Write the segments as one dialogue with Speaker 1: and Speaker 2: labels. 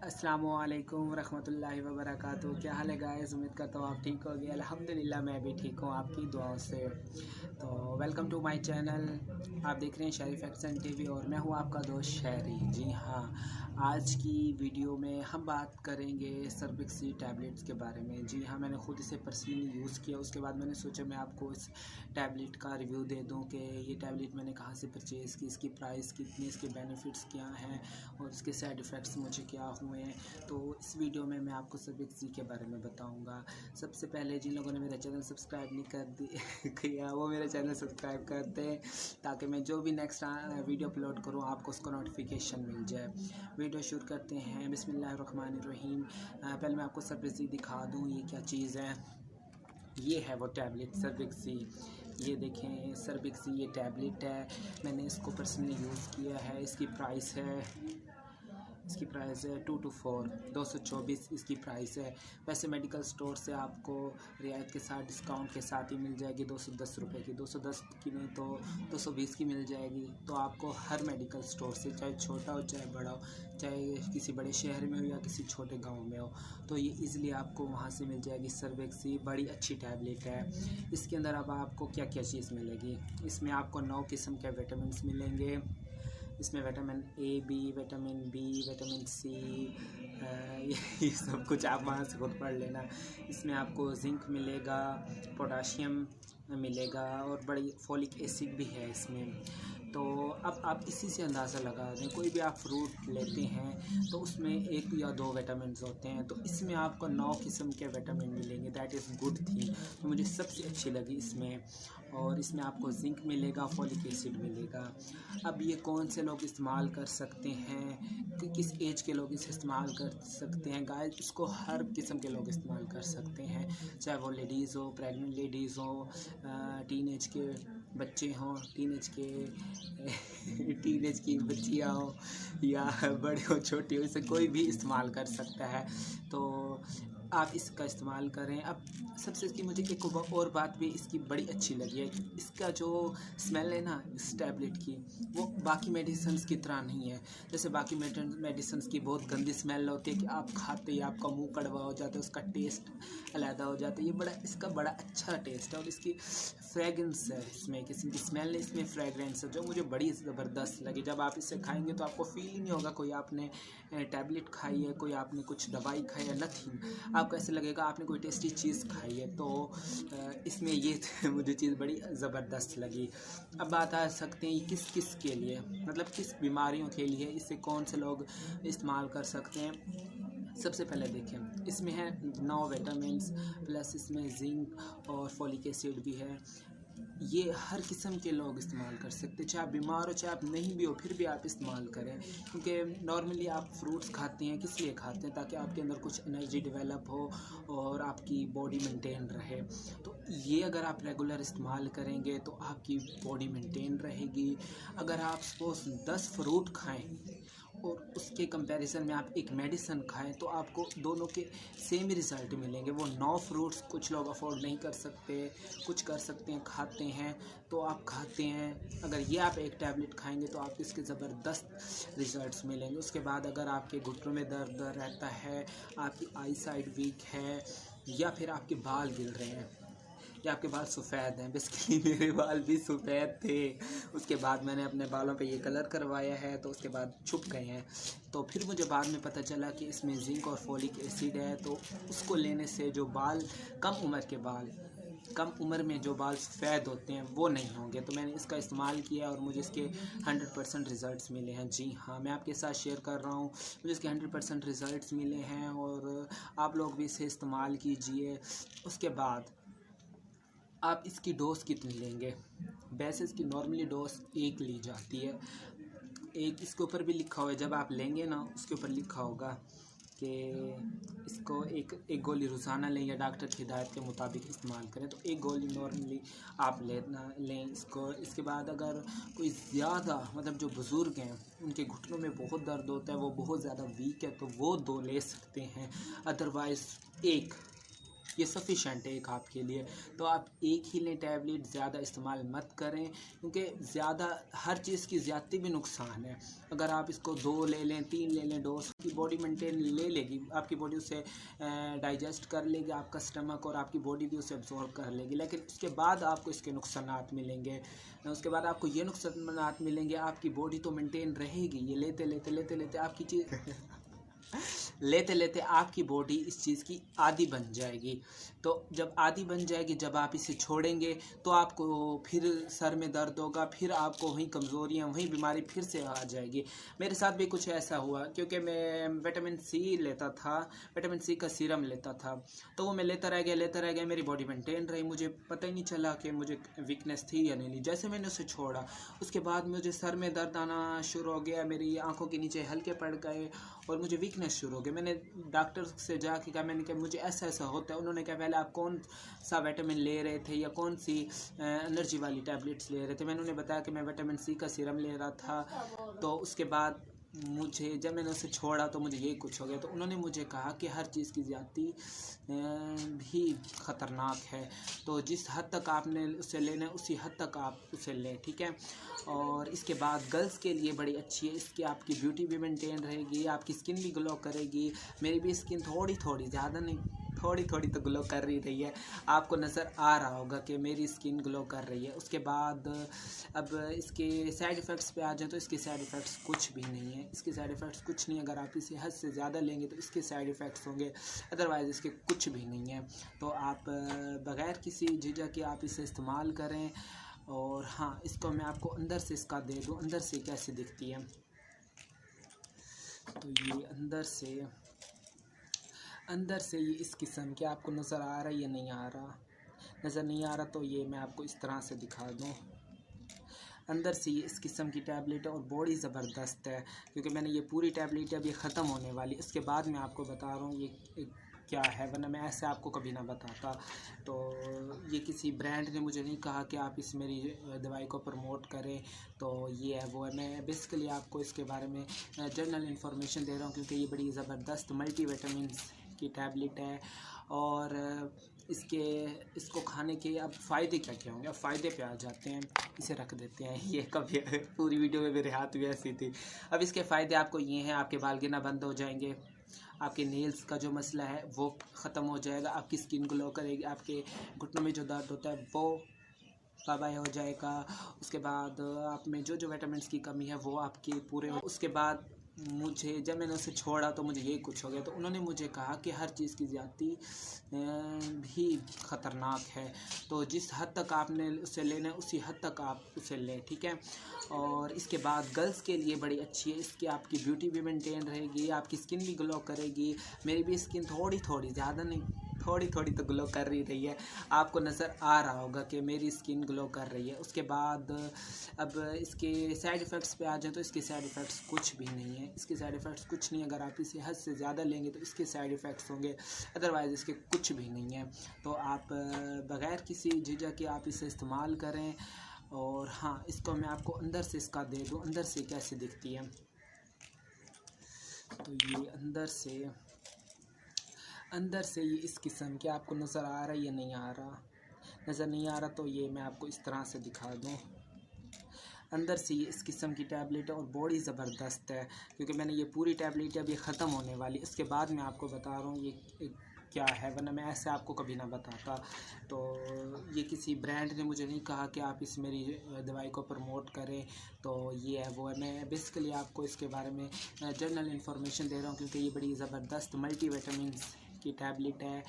Speaker 1: अस्सलामुअलैकुम रहमतुल्लाहि व बरकातुहू। क्या हाल है गाइस? उम्मीद करता हूँ आप ठीक होगे। अल्हम्दुलिल्लाह मैं भी ठीक हूँ आपकी दुआओं से। तो वेलकम टू माय चैनल। आप देख रहे हैं शहरी फैक्ट्स एंड टीवी और मैं हूँ आपका दोस्त शहरी। जी हाँ, आज की वीडियो में हम बात करेंगे सर्बिक्सी टैबलेट्स के बारे में। जी हाँ, मैंने ख़ुद इसे पर्सनली यूज़ किया, उसके बाद मैंने सोचा मैं आपको इस टैबलेट का रिव्यू दे दूँ कि ये टैबलेट मैंने कहाँ से परचेज़ की, इसकी प्राइस कितनी, इसके बेनिफिट्स क्या हैं और इसके साइड इफ़ेक्ट्स मुझे क्या हुए हैं। तो इस वीडियो में मैं आपको सर्बिक्सी के बारे में बताऊंगा। सबसे पहले जिन लोगों ने मेरा चैनल सब्सक्राइब नहीं कर किया वो मेरा चैनल सब्सक्राइब कर दें, ताकि मैं जो भी नेक्स्ट वीडियो अपलोड करूं आपको उसका नोटिफिकेशन मिल जाए। वीडियो शुरू करते हैं। बिस्मिल्लाहिर्रहमानिर्रहीम। पहले मैं आपको सर्बिक्सी दिखा दूं ये क्या चीज़ है। ये है वो टैबलेट सर्बिक्सी। ये देखें सर्बिक्सी, ये टैबलेट है। मैंने इसको पर्सनली यूज़ किया है। इसकी प्राइस है 224 224 इसकी प्राइस है। वैसे मेडिकल स्टोर से आपको रियायत के साथ डिस्काउंट के साथ ही मिल जाएगी 210 रुपये की। 210 की नहीं तो 220 की मिल जाएगी। तो आपको हर मेडिकल स्टोर से, चाहे छोटा हो चाहे बड़ा हो, चाहे किसी बड़े शहर में हो या किसी छोटे गांव में हो, तो ये इजीली आपको वहाँ से मिल जाएगी। सर्बिक्सी बड़ी अच्छी टैबलेट है। इसके अंदर अब आपको क्या क्या चीज़ मिलेगी। इसमें आपको 9 किस्म के विटामिन मिलेंगे। इसमें vitamin A, B, vitamin B, vitamin C, ये सब कुछ आप वहाँ से खुद पढ़ लेना। इसमें आपको जिंक मिलेगा, पोटाशियम मिलेगा और बड़ी फोलिक एसिड भी है इसमें। तो अब आप इसी से अंदाज़ा लगा दें, कोई भी आप फ्रूट लेते हैं तो उसमें 1 या 2 विटामिन होते हैं, तो इसमें आपको 9 किस्म के विटामिन मिलेंगे। दैट इज़ गुड थिंग, तो मुझे सबसे अच्छी लगी इसमें। और इसमें आपको जिंक मिलेगा, फोलिक एसिड मिलेगा। अब ये कौन से लोग इस्तेमाल कर सकते हैं, कि किस एज के लोग इसे इस्तेमाल कर सकते हैं। गाइस, इसको हर किस्म के लोग इस्तेमाल कर सकते हैं, चाहे वो लेडीज़ हो, प्रेग्नेंट लेडीज़ हो, टीनेज के बच्चे हों, टीनेज की बच्चियाँ हो, या बड़े हो छोटे हो, इसे कोई भी इस्तेमाल कर सकता है। तो आप इसका इस्तेमाल करें। अब सबसे इसकी मुझे एक और बात भी इसकी बड़ी अच्छी लगी है कि इसका जो स्मेल है ना इस टैबलेट की, वो बाकी मेडिसिन्स की तरह नहीं है। जैसे बाकी मेडिसिन्स की बहुत गंदी स्मेल होती है कि आप खाते ही आपका मुंह कड़वा हो जाता है, उसका टेस्ट अलहदा हो जाता है। ये इसका बड़ा अच्छा टेस्ट है और इसकी फ्रेगरेंस है, इसमें किसी की स्मेल नहीं, इसमें फ्रेगरेंस है जो मुझे बड़ी ज़बरदस्त लगी। जब आप इसे खाएंगे तो आपको फील ही नहीं होगा कोई आपने टैबलेट खाई है, कोई आपने कुछ दवाई खाई है, नथिंग। आपको ऐसे लगेगा आपने कोई टेस्टी चीज़ खाई है। तो इसमें ये मुझे चीज़ बड़ी ज़बरदस्त लगी। अब बात आ सकते हैं किस किस के लिए, मतलब किस बीमारियों के लिए इसे कौन से लोग इस्तेमाल कर सकते हैं। सबसे पहले देखें, इसमें है 9 विटामिन्स प्लस इसमें जिंक और फोलिक एसिड भी है। ये हर किस्म के लोग इस्तेमाल कर सकते हैं, चाहे आप बीमार हो चाहे आप नहीं भी हो, फिर भी आप इस्तेमाल करें। क्योंकि नॉर्मली आप फ्रूट्स खाते हैं, किस लिए खाते हैं, ताकि आपके अंदर कुछ एनर्जी डेवलप हो और आपकी बॉडी मेंटेन रहे। तो ये अगर आप रेगुलर इस्तेमाल करेंगे तो आपकी बॉडी मेंटेन रहेगी। अगर आप सपोज 10 फ्रूट खाएँ और उसके कंपैरिजन में आप एक मेडिसिन खाएं तो आपको दोनों के सेम रिज़ल्ट मिलेंगे। वो 9 फ्रूट्स कुछ लोग अफोर्ड नहीं कर सकते, कुछ कर सकते हैं, खाते हैं, तो आप खाते हैं। अगर ये आप एक टैबलेट खाएंगे तो आपको इसके ज़बरदस्त रिज़ल्ट्स मिलेंगे। उसके बाद अगर आपके घुटनों में दर्द रहता है, आपकी आई साइड वीक है, या फिर आपके बाल गिर रहे हैं या आपके बाल सफ़ेद हैं, बेसिकली मेरे बाल भी सफ़ेद थे, उसके बाद मैंने अपने बालों पे ये कलर करवाया है तो उसके बाद छुप गए हैं। तो फिर मुझे बाद में पता चला कि इसमें जिंक और फोलिक एसिड है, तो उसको लेने से जो बाल कम उम्र में जो बाल सफ़ेद होते हैं वो नहीं होंगे। तो मैंने इसका इस्तेमाल किया और मुझे इसके 100% रिज़ल्ट्स मिले हैं। जी हाँ, मैं आपके साथ शेयर कर रहा हूँ, मुझे इसके 100% रिज़ल्ट्स मिले हैं और आप लोग भी इसे इस्तेमाल कीजिए। उसके बाद आप इसकी डोज़ कितनी लेंगे। वैसे इसकी नॉर्मली डोज़ 1 ली जाती है। एक इसके ऊपर भी लिखा हुआ है, जब आप लेंगे ना उसके ऊपर लिखा होगा कि इसको एक गोली रोज़ाना लें या डॉक्टर की हिदायत के मुताबिक इस्तेमाल करें। तो 1 गोली नॉर्मली आप लें इसको। इसके बाद अगर कोई ज़्यादा मतलब जो बुज़ुर्ग हैं उनके घुटनों में बहुत दर्द होता है, वो बहुत ज़्यादा वीक है, तो वो 2 ले सकते हैं। अदरवाइज़ 1 ये सफिशेंट है एक आपके लिए। तो आप एक ही लें टैबलेट, ज़्यादा इस्तेमाल मत करें, क्योंकि ज़्यादा हर चीज़ की ज़्यादती भी नुकसान है। अगर आप इसको 2 ले लें 3 ले लें डोज की बॉडी मेंटेन ले लेगी, आपकी बॉडी उसे डाइजेस्ट कर लेगी, आपका स्टमक, और आपकी बॉडी भी उसे एब्जॉर्ब कर लेगी। लेकिन उसके बाद आपको इसके नुकसानात मिलेंगे, उसके बाद आपको ये नुकसानात मिलेंगे, आपकी बॉडी तो मेंटेन रहेगी, ये लेते लेते लेते लेते आपकी चीज़ लेते लेते आपकी बॉडी इस चीज़ की आदी बन जाएगी। तो जब आदी बन जाएगी, जब आप इसे छोड़ेंगे तो आपको फिर सर में दर्द होगा, फिर आपको वहीं कमज़ोरियाँ, वहीं बीमारी फिर से आ जाएगी। मेरे साथ भी कुछ ऐसा हुआ, क्योंकि मैं विटामिन सी लेता था, विटामिन सी का सीरम लेता था, तो वो मैं लेता रह गया, मेरी बॉडी मेंटेन रही, मुझे पता ही नहीं चला कि मुझे वीकनेस थी या नहीं। जैसे मैंने उसे छोड़ा, उसके बाद मुझे सर में दर्द आना शुरू हो गया, मेरी आंखों के नीचे हल्के पड़ गए और मुझे वीकनेस शुरू हो गई। मैंने डॉक्टर से जाके कहा, मैंने कहा मुझे ऐसा ऐसा होता है। उन्होंने कहा पहले आप कौन सा विटामिन ले रहे थे या कौन सी एनर्जी वाली टैबलेट्स ले रहे थे। मैंने उन्हें बताया कि मैं विटामिन सी का सीरम ले रहा था। तो उसके बाद मुझे, जब मैंने उसे छोड़ा तो मुझे यही कुछ हो गया। तो उन्होंने मुझे कहा कि हर चीज़ की ज़्यादती भी ख़तरनाक है, तो जिस हद तक आपने उसे लेना है उसी हद तक आप उसे लें, ठीक है। और इसके बाद गर्ल्स के लिए बड़ी अच्छी है, इसकी आपकी ब्यूटी भी मेंटेन रहेगी, आपकी स्किन भी ग्लो करेगी। मेरी भी स्किन थोड़ी थोड़ी, ज़्यादा नहीं, थोड़ी थोड़ी तो ग्लो कर रही है, आपको नज़र आ रहा होगा कि मेरी स्किन ग्लो कर रही है। उसके बाद अब इसके साइड इफ़ेक्ट्स पे आ जाए तो इसके साइड इफ़ेक्ट्स कुछ भी नहीं है, इसके साइड इफ़ेक्ट्स कुछ नहीं। अगर आप इसे हद से ज़्यादा लेंगे तो इसके साइड इफ़ेक्ट्स होंगे, अदरवाइज़ इसके कुछ भी नहीं है। तो आप बग़ैर किसी झिझक के आप इसे इस्तेमाल करें। और हाँ, इसको मैं आपको अंदर से इसका दे दूँ, अंदर से कैसे दिखती है। तो ये अंदर से ये इस किस्म के आपको नज़र आ रहा है या नहीं आ रहा, नज़र नहीं आ रहा तो ये मैं आपको इस तरह से दिखा दूँ। अंदर से ये इस किस्म की टैबलेट है और बॉडी ज़बरदस्त है, क्योंकि मैंने ये पूरी टैबलेट अब ये ख़त्म होने वाली, इसके बाद मैं आपको बता रहा हूँ ये क्या है, वरना मैं ऐसे आपको कभी ना बताता। तो ये किसी ब्रांड ने मुझे नहीं कहा कि आप इस मेरी दवाई को प्रमोट करें, तो ये है वो है। मैं बेसिकली आपको इसके बारे में जनरल इन्फॉर्मेशन दे रहा हूँ, क्योंकि ये बड़ी ज़बरदस्त मल्टी विटामिन्स की टैबलेट है। और इसको खाने के अब फ़ायदे क्या क्या होंगे, अब फ़ायदे पे आ जाते हैं, इसे रख देते हैं। ये कभी पूरी वीडियो में मेरे हाथ भी ऐसी थी। अब इसके फ़ायदे आपको ये हैं, आपके बाल गिरना बंद हो जाएंगे, आपके नेल्स का जो मसला है वो ख़त्म हो जाएगा, आपकी स्किन ग्लो करेगी, आपके घुटनों में जो दर्द होता है वो बाय हो जाएगा। उसके बाद आप में जो विटामिन्स की कमी है वो आपकी पूरे हो। उसके बाद मुझे, जब मैंने उसे छोड़ा तो मुझे यही कुछ हो गया। तो उन्होंने मुझे कहा कि हर चीज़ की ज़्यादती भी ख़तरनाक है, तो जिस हद तक आपने उसे लेना है उसी हद तक आप उसे लें, ठीक है। और इसके बाद गर्ल्स के लिए बड़ी अच्छी है, इसकी आपकी ब्यूटी भी मेंटेन रहेगी, आपकी स्किन भी ग्लो करेगी। मेरी भी स्किन थोड़ी थोड़ी, ज़्यादा नहीं, थोड़ी थोड़ी तो ग्लो कर रही है, आपको नज़र आ रहा होगा कि मेरी स्किन ग्लो कर रही है। उसके बाद अब इसके साइड इफ़ेक्ट्स पे आ जाए तो इसके साइड इफ़ेक्ट्स कुछ भी नहीं है, इसके साइड इफ़ेक्ट्स कुछ नहीं। अगर आप इसे हद से ज़्यादा लेंगे तो इसके साइड इफ़ेक्ट्स होंगे, अदरवाइज़ इसके कुछ भी नहीं है। तो आप बग़ैर किसी झिझक के आप इसे इस्तेमाल करें। और हाँ, इसको मैं आपको अंदर से इसका दे दूँ, अंदर से कैसे दिखती है। तो ये अंदर से ये इस किस्म के आपको नज़र आ रहा है या नहीं आ रहा, नज़र नहीं आ रहा तो ये मैं आपको इस तरह से दिखा दूँ। अंदर से ये इस किस्म की टैबलेट है और बॉडी ज़बरदस्त है, क्योंकि मैंने ये पूरी टैबलेट अब ये ख़त्म होने वाली, इसके बाद मैं आपको बता रहा हूँ ये क्या है, वरना मैं ऐसे आपको कभी ना बताता। तो ये किसी ब्रांड ने मुझे नहीं कहा कि आप इस मेरी दवाई को प्रमोट करें, तो ये है वो है। मैं बेसिकली आपको इसके बारे में जनरल इन्फॉर्मेशन दे रहा हूँ, क्योंकि ये बड़ी ज़बरदस्त मल्टी विटामिन्स की टैबलेट है।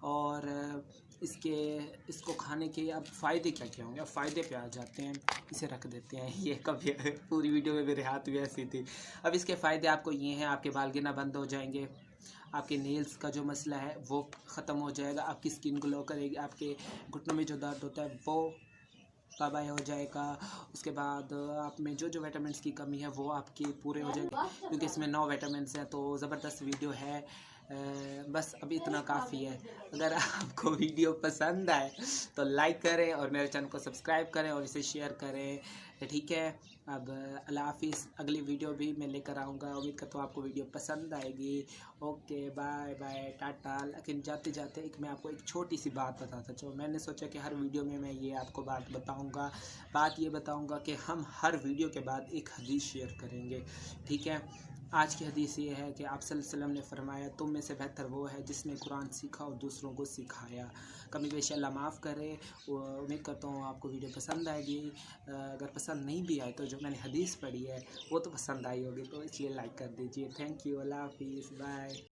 Speaker 1: और इसको खाने के अब फ़ायदे क्या क्या होंगे, अब फ़ायदे पे आ जाते हैं, इसे रख देते हैं। ये कभी पूरी वीडियो में मेरे हाथ भी ऐसी थी। अब इसके फ़ायदे आपको ये हैं, आपके बाल गिरना बंद हो जाएंगे, आपके नेल्स का जो मसला है वो ख़त्म हो जाएगा, आपकी स्किन ग्लो करेगी, आपके घुटनों में जो दर्द होता है वो बाय हो जाएगा। उसके बाद आप में जो विटामिन्स की कमी है वो आपकी पूरे हो जाएंगे, क्योंकि इसमें 9 विटामिन्स हैं। तो ज़बरदस्त वीडियो है, बस अभी इतना काफ़ी है। अगर आपको वीडियो पसंद आए तो लाइक करें और मेरे चैनल को सब्सक्राइब करें और इसे शेयर करें, ठीक है। अब अल्लाह हाफिज़, अगली वीडियो भी मैं लेकर आऊँगा, उम्मीद करता हूँ आपको वीडियो पसंद आएगी। Okay, bye bye, ta-ta. लेकिन जाते जाते मैं आपको एक छोटी सी बात बताता चलूँ। मैंने सोचा कि हर वीडियो में मैं ये आपको बात बताऊँगा, बात ये बताऊँगा कि हम हर वीडियो के बाद एक हदीस शेयर करेंगे, ठीक है। आज की हदीस ये है कि आप सल्लल्लाहु अलैहि वसल्लम ने फरमाया, तुम में से बेहतर वो है जिसने कुरान सीखा और दूसरों को सिखाया। कमी बेशी अल्लाह माफ़ करे। उम्मीद करता हूँ आपको वीडियो पसंद आएगी। अगर पसंद नहीं भी आए तो जो मैंने हदीस पढ़ी है वो तो पसंद आई होगी, तो इसलिए लाइक कर दीजिए। थैंक यू, अल्लाह हाफिज़, बाय।